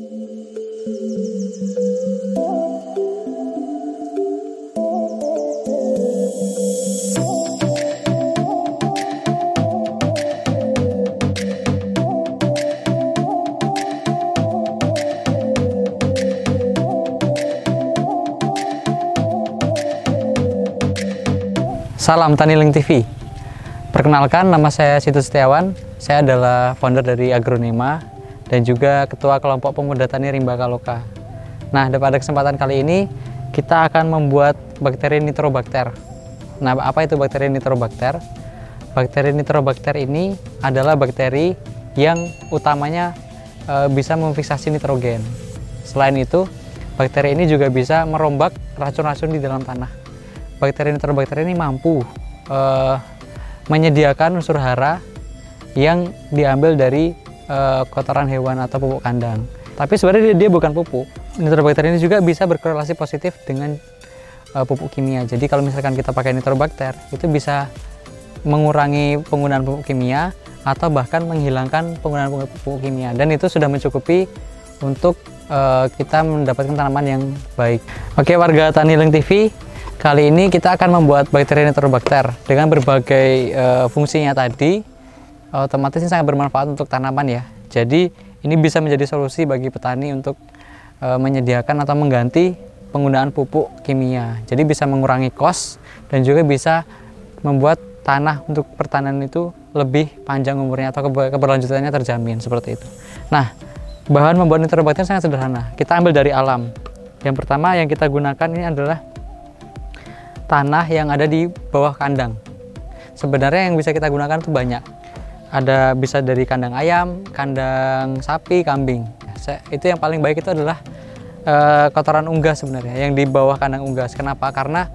Salam Tani Link TV. Perkenalkan, nama saya Situ Setiawan. Saya adalah founder dari Agronema dan juga ketua kelompok pemuda tani Rimba Kaloka. Nah, pada kesempatan kali ini kita akan membuat bakteri Nitrobacter. Nah, apa itu bakteri Nitrobacter? Bakteri Nitrobacter ini adalah bakteri yang utamanya bisa memfiksasi nitrogen. Selain itu, bakteri ini juga bisa merombak racun-racun di dalam tanah. Bakteri Nitrobacter ini mampu menyediakan unsur hara yang diambil dari kotoran hewan atau pupuk kandang. Tapi sebenarnya dia bukan pupuk. Nitrobacter ini juga bisa berkorelasi positif dengan pupuk kimia. Jadi kalau misalkan kita pakai Nitrobacter, itu bisa mengurangi penggunaan pupuk kimia atau bahkan menghilangkan penggunaan pupuk kimia. Dan itu sudah mencukupi untuk kita mendapatkan tanaman yang baik. Oke, warga Tani Link TV, kali ini kita akan membuat bakteri Nitrobacter dengan berbagai fungsinya tadi. Otomatis ini sangat bermanfaat untuk tanaman ya. Jadi ini bisa menjadi solusi bagi petani untuk menyediakan atau mengganti penggunaan pupuk kimia. Jadi bisa mengurangi cost dan juga bisa membuat tanah untuk pertanian itu lebih panjang umurnya atau keberlanjutannya terjamin seperti itu. Nah, bahan membuat Nitrobacter sangat sederhana. Kita ambil dari alam. Yang pertama yang kita gunakan ini adalah tanah yang ada di bawah kandang. Sebenarnya yang bisa kita gunakan itu banyak. Ada bisa dari kandang ayam, kandang sapi, kambing. Itu yang paling baik itu adalah kotoran unggas sebenarnya, yang di bawah kandang unggas. Kenapa? Karena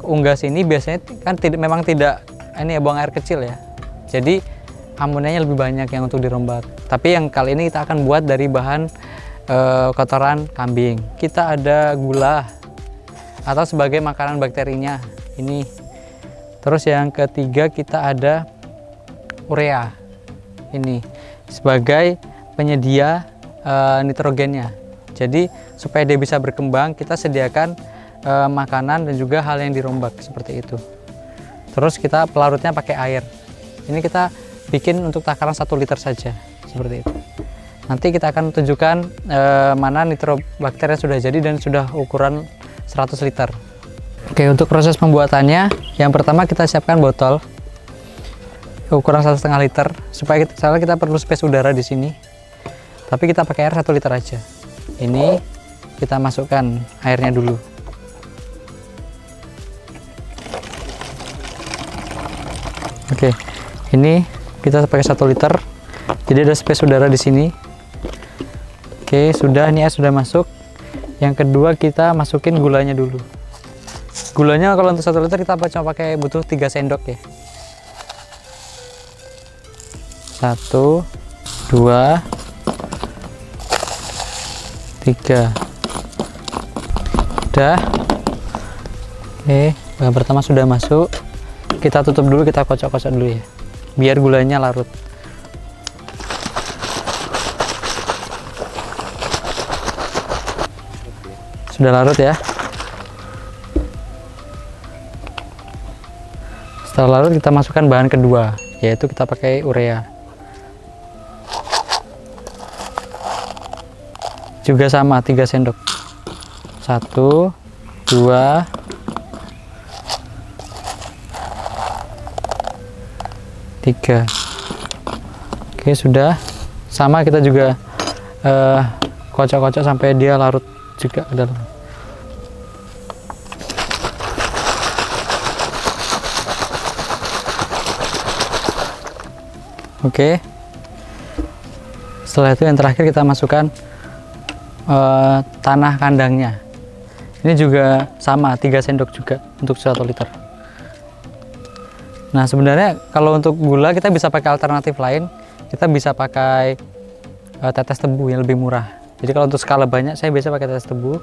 unggas ini biasanya kan memang tidak ini ya, buang air kecil ya. Jadi amonianya lebih banyak yang untuk dirombak. Tapi yang kali ini kita akan buat dari bahan kotoran kambing. Kita ada gula atau sebagai makanan bakterinya ini. Terus yang ketiga kita ada urea ini sebagai penyedia nitrogennya. Jadi supaya dia bisa berkembang, kita sediakan makanan dan juga hal yang dirombak seperti itu. Terus kita pelarutnya pakai air. Ini kita bikin untuk takaran 1 liter saja seperti itu. Nanti kita akan tunjukkan mana Nitrobacter yang sudah jadi dan sudah ukuran 100 liter. Oke, untuk proses pembuatannya, yang pertama kita siapkan botol ukuran 1,5 liter. Supaya kita perlu space udara di sini. Tapi kita pakai air 1 liter aja. Ini kita masukkan airnya dulu. Oke, ini kita pakai 1 liter. Jadi ada space udara di sini. Oke, sudah, ini air sudah masuk. Yang kedua kita masukin gulanya dulu. Gulanya kalau untuk 1 liter kita cuma butuh 3 sendok ya. 1, 2, 3. Udah. Oke, bahan pertama sudah masuk. Kita tutup dulu, kita kocok-kocok dulu ya. Biar gulanya larut. Sudah larut ya. Setelah larut kita masukkan bahan kedua, yaitu kita pakai urea. Juga sama 3 sendok. 1, 2, 3. Oke, sudah. Sama kita juga kocok-kocok sampai dia larut juga ke dalam. Oke. Setelah itu yang terakhir kita masukkan tanah kandangnya. Ini juga sama 3 sendok juga untuk 1 liter. Nah, sebenarnya kalau untuk gula kita bisa pakai alternatif lain. Kita bisa pakai tetes tebu yang lebih murah. Jadi kalau untuk skala banyak saya biasa pakai tetes tebu.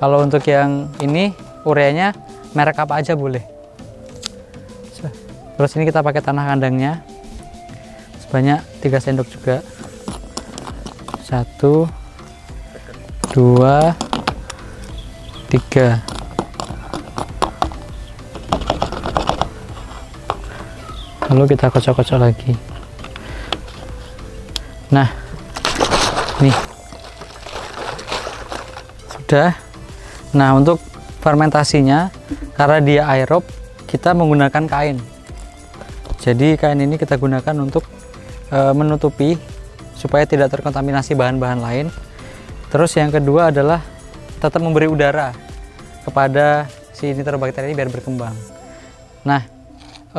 Kalau untuk yang ini ureanya merek apa aja boleh. Terus ini kita pakai tanah kandangnya sebanyak 3 sendok juga. 1, 2, 3. Lalu kita kocok-kocok lagi. Nah, nih sudah. Nah, untuk fermentasinya, karena dia aerob, kita menggunakan kain. Jadi kain ini kita gunakan untuk menutupi supaya tidak terkontaminasi bahan-bahan lain. Terus yang kedua adalah tetap memberi udara kepada si nitrobakter ini biar berkembang. Nah,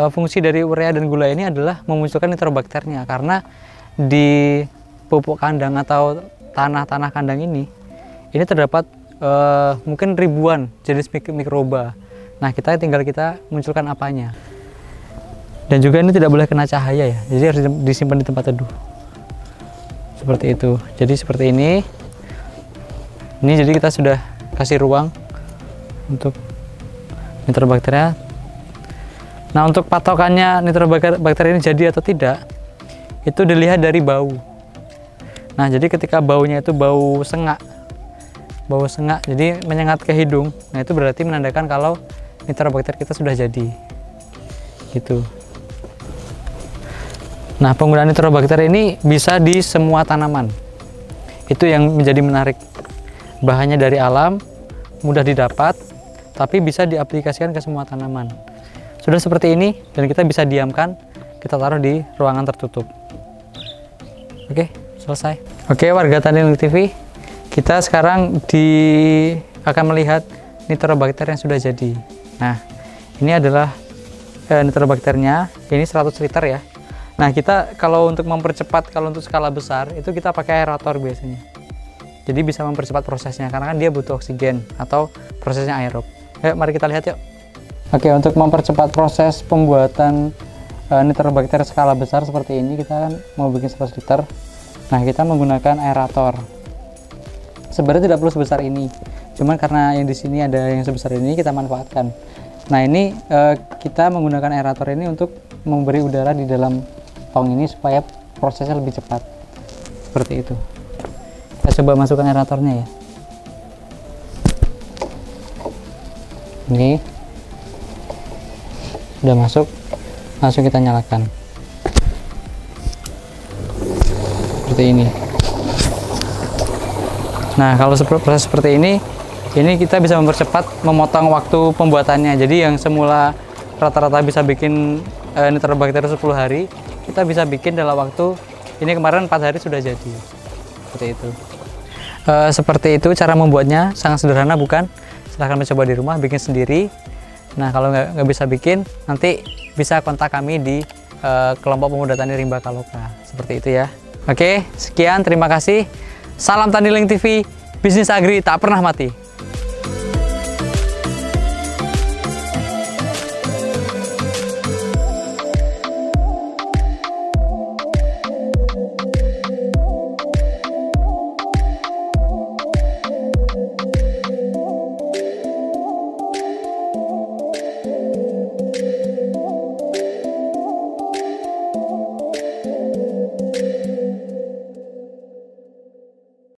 fungsi dari urea dan gula ini adalah memunculkan nitrobakternya, karena di pupuk kandang atau tanah-tanah kandang ini terdapat mungkin ribuan jenis mikroba. Nah, kita munculkan apanya. Dan juga ini tidak boleh kena cahaya ya, jadi harus disimpan di tempat teduh. Seperti itu. Jadi seperti ini. Ini jadi kita sudah kasih ruang untuk nitrobakternya. Nah, untuk patokannya nitrobakter ini jadi atau tidak, itu dilihat dari bau. Nah, jadi ketika baunya itu bau sengak, jadi menyengat ke hidung, nah itu berarti menandakan kalau nitrobakter kita sudah jadi, gitu. Nah, penggunaan nitrobakter ini bisa di semua tanaman. Itu yang menjadi menarik. Bahannya dari alam, mudah didapat, tapi bisa diaplikasikan ke semua tanaman. Sudah seperti ini, dan kita bisa diamkan, kita taruh di ruangan tertutup. Oke, selesai. Oke, warga Tani Linglung TV, kita sekarang akan melihat nitrobakter yang sudah jadi. Nah, ini adalah nitrobakternya, ini 100 liter ya. Nah, kita kalau untuk mempercepat, kalau untuk skala besar, itu kita pakai aerator biasanya. Jadi bisa mempercepat prosesnya, karena kan dia butuh oksigen atau prosesnya aerob. Ayo, mari kita lihat yuk. Oke, untuk mempercepat proses pembuatan nitrobakter skala besar seperti ini, kita kan mau bikin 100 liter. Nah, kita menggunakan aerator. Sebenarnya tidak perlu sebesar ini, cuman karena yang di sini ada yang sebesar ini, kita manfaatkan. Nah, ini kita menggunakan aerator ini untuk memberi udara di dalam tong ini supaya prosesnya lebih cepat. Seperti itu. Kita coba masukkan aeratornya ya. Ini udah masuk, langsung kita nyalakan. Seperti ini. Nah, kalau proses seperti ini kita bisa mempercepat, memotong waktu pembuatannya. Jadi yang semula rata-rata bisa bikin nitrobakter 10 hari, kita bisa bikin dalam waktu ini, kemarin 4 hari sudah jadi. Seperti itu. Seperti itu cara membuatnya, sangat sederhana bukan? Silahkan mencoba di rumah, bikin sendiri. Nah, kalau nggak bisa bikin, nanti bisa kontak kami di kelompok pemuda tani Rimba Kaloka. Seperti itu ya. Oke, sekian, terima kasih. Salam Tani Linglung TV, bisnis agri tak pernah mati.